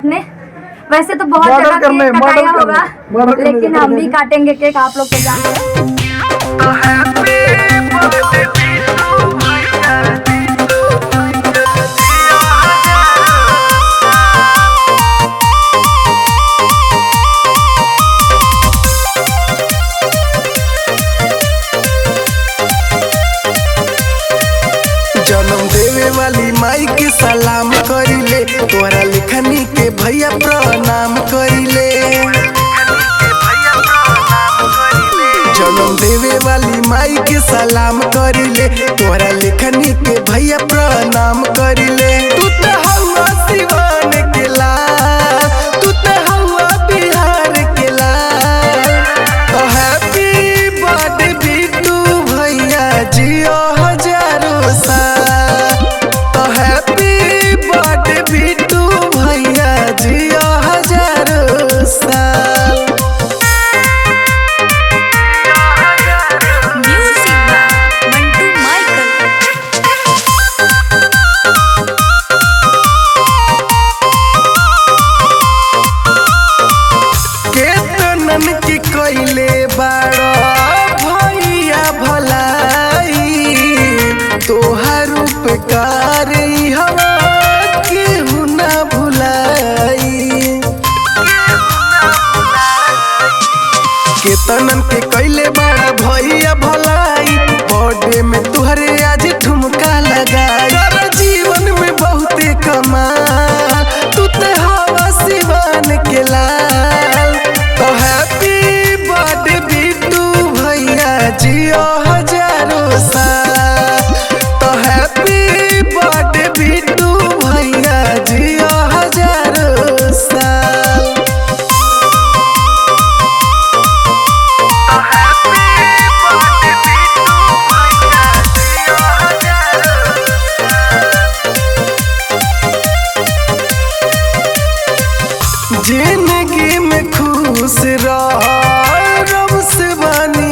ने वैसे तो बहुत जगह केक कटाया होगा, लेकिन हम भी काटेंगे केक आप लोग को जानते हैं। जन्म देवे वाली माई के सलाम करिले, तोरा लिखनी के भैया प्रणाम करिले। जन्म देवे वाली माई के सलाम करिले, तोरा लिखनी के भैया प्रणाम करिले। तू तो हवा सिवान के लाल, तू तो हवा बिहार के लाल। तो हैप्पी बर्थडे बिट्टू भैया, जियो हजारों साल। तो हैप्पी बर्थडे बिट्टू भैया, जियो हजारों साल। केतनन की कइले बाड़ा भैया भलाई, तोहार उपकार हवा केहू ना भुलाई। केतनन के कइले बाड़ा भैया भलाई, बर्थडे में तुहरे आज ठुमका लगाई। तेरा जीवन में बहुते कमाल, तू ते हवा सिवान के लाल। तो हैप्पी बर्थडे बिट्टू भैया, जियो हजारों साल। तो हैप्पी बर्थडे बिट्टू भैया, जियो हजारों साल। जिंदगी में खुश रह, रब से बानी